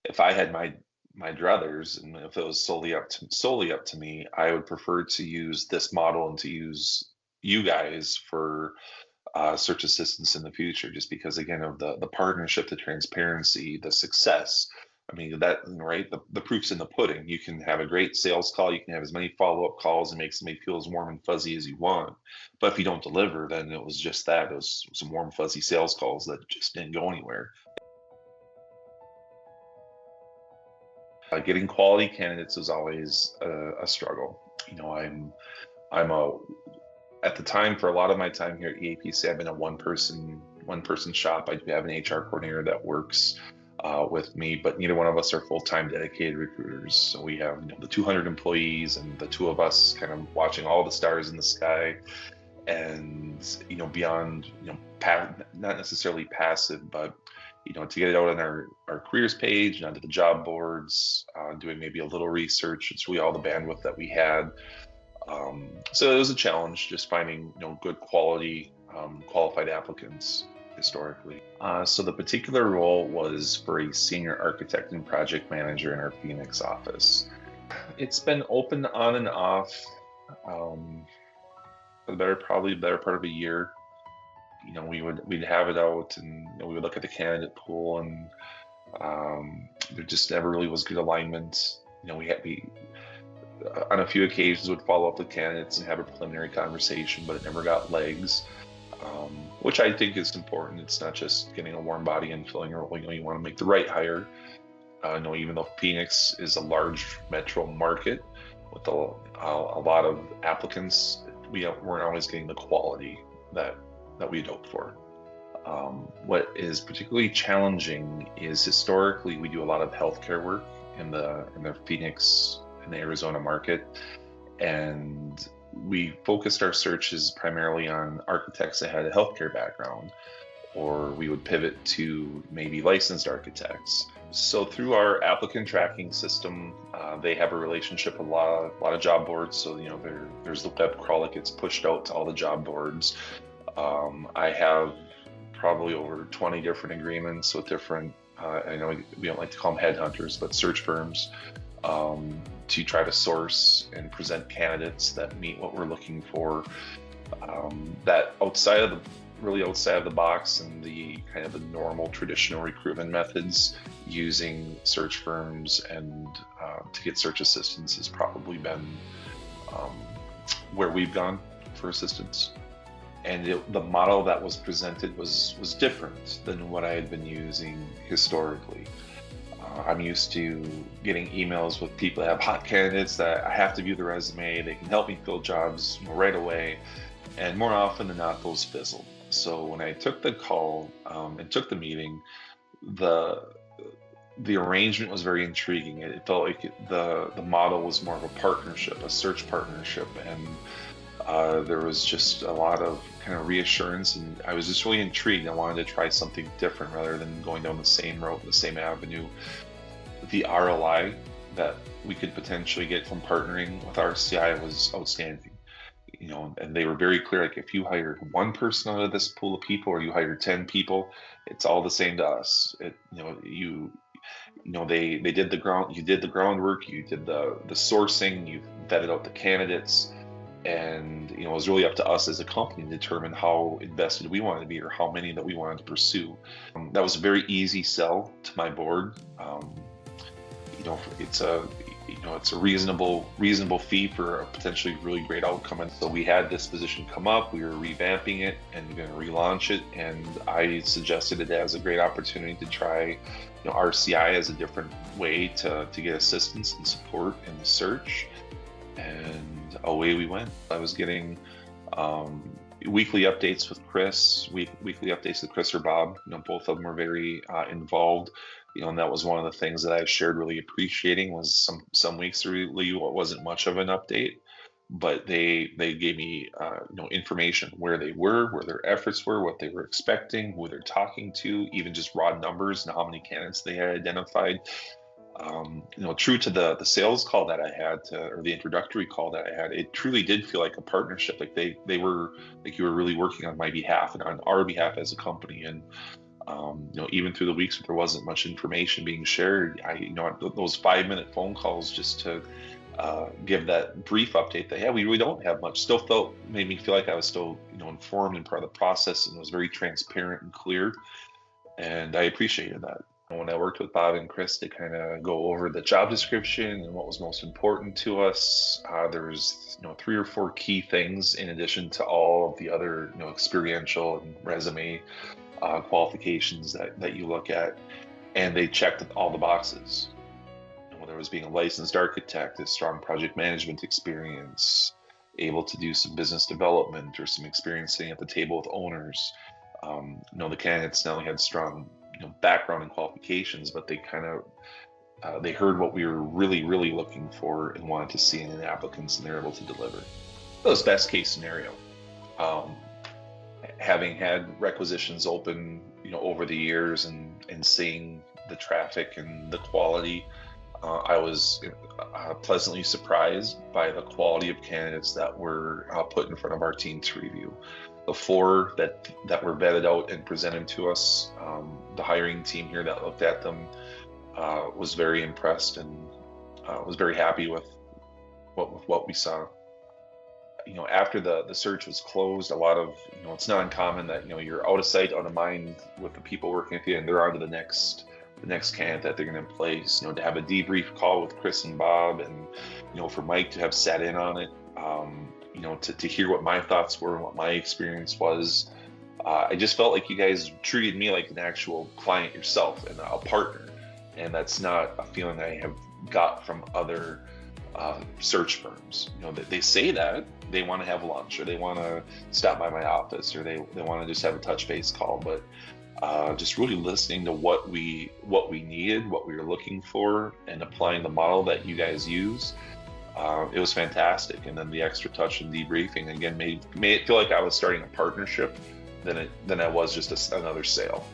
if I had my druthers, and if it was solely up to me, I would prefer to use this model and to use you guys for search assistance in the future, just because again of the partnership, the transparency, the success. I mean that right, the proof's in the pudding. You can have a great sales call, you can have as many follow-up calls and make somebody feel as warm and fuzzy as you want, but if you don't deliver, then it was just that, it was some warm fuzzy sales calls that just didn't go anywhere. Getting quality candidates is always a struggle. You know, I'm a at the time, for a lot of my time here at EAPC, I've been a one person shop. I do have an HR coordinator that works with me, but neither one of us are full-time dedicated recruiters. So we have, you know, the 200 employees and the two of us kind of watching all the stars in the sky, and you know, beyond, you know, not necessarily passive, but you know, to get it out on our careers page and onto the job boards, doing maybe a little research. It's really all the bandwidth that we had. So it was a challenge just finding, you know, good quality, qualified applicants historically. So the particular role was for a senior architect and project manager in our Phoenix office. It's been open on and off for probably the better part of a year. You know, we'd have it out, and you know, we would look at the candidate pool, and there just never really was good alignment. You know, we on a few occasions would follow up with candidates and have a preliminary conversation, but it never got legs, which I think is important. It's not just getting a warm body and filling a role. You know, you want to make the right hire. You know, even though Phoenix is a large metro market with a lot of applicants, we weren't always getting the quality that we'd hoped for. What is particularly challenging is historically we do a lot of healthcare work in the Phoenix and the Arizona market, and we focused our searches primarily on architects that had a healthcare background, or we would pivot to maybe licensed architects. So through our applicant tracking system, they have a relationship with a lot of job boards. So you know, there's the web crawl that gets pushed out to all the job boards. I have probably over 20 different agreements with different, I know we don't like to call them headhunters, but search firms, to try to source and present candidates that meet what we're looking for, that outside of the box and the kind of the normal traditional recruitment methods. Using search firms and to get search assistance has probably been where we've gone for assistance. And the model that was presented was different than what I had been using historically. I'm used to getting emails with people that have hot candidates that I have to view the resume, they can help me fill jobs, you know, right away. And more often than not, those fizzle. So when I took the call and took the meeting, the arrangement was very intriguing. It felt like the model was more of a partnership, a search partnership, and there was just a lot of kind of reassurance, and I was just really intrigued. I wanted to try something different rather than going down the same road, the same avenue. The ROI that we could potentially get from partnering with RCI was outstanding. You know, and they were very clear, like if you hired one person out of this pool of people or you hired 10 people, it's all the same to us. You know, they did the ground, you did the groundwork, you did the sourcing, you vetted out the candidates, and you know, it was really up to us as a company to determine how invested we wanted to be or how many that we wanted to pursue. That was a very easy sell to my board. You know, it's a reasonable fee for a potentially really great outcome. And so we had this position come up, we were revamping it and going to relaunch it, and I suggested it as a great opportunity to try, you know, RCI as a different way to get assistance and support in the search. And away we went. I was getting weekly updates with Chris, weekly updates with Chris or Bob. You know, both of them were very involved. You know, and that was one of the things that I shared really appreciating was some weeks really wasn't much of an update, but they gave me you know, information where they were, where their efforts were, what they were expecting, who they're talking to, even just raw numbers and how many candidates they had identified. You know, true to the sales call that I had or the introductory call that I had, it truly did feel like a partnership. Like they were, like you were really working on my behalf and on our behalf as a company. And Even through the weeks where there wasn't much information being shared, those 5-minute phone calls just to give that brief update that, yeah, we really don't have much, made me feel like I was still, informed and part of the process, and it was very transparent and clear. And I appreciated that. When I worked with Bob and Chris to kind of go over the job description and what was most important to us, there's 3 or 4 key things in addition to all of the other experiential and resume qualifications that you look at, and they checked all the boxes. Whether it was being a licensed architect, a strong project management experience, able to do some business development or some experience sitting at the table with owners. The candidates not only had strong background and qualifications, but they kind of they heard what we were really, really looking for and wanted to see in the applicants, and they're able to deliver. That was best case scenario. Having had requisitions open, over the years and seeing the traffic and the quality, I was pleasantly surprised by the quality of candidates that were put in front of our team to review. The 4 that were vetted out and presented to us, the hiring team here that looked at them was very impressed and was very happy with what we saw. After the search was closed, a lot of, it's not uncommon that, you're out of sight, out of mind with the people working with you, and they're on to the next candidate that they're going to place. To have a debrief call with Chris and Bob, and for Mike to have sat in on it, to hear what my thoughts were and what my experience was. I just felt like you guys treated me like an actual client yourself and a partner, and that's not a feeling I have got from other search firms. They say that they want to have lunch, or they want to stop by my office, or they want to just have a touch base call, but just really listening to what we needed, what we were looking for, and applying the model that you guys use. It was fantastic. And then the extra touch and debriefing again made it feel like I was starting a partnership than I was just another sale.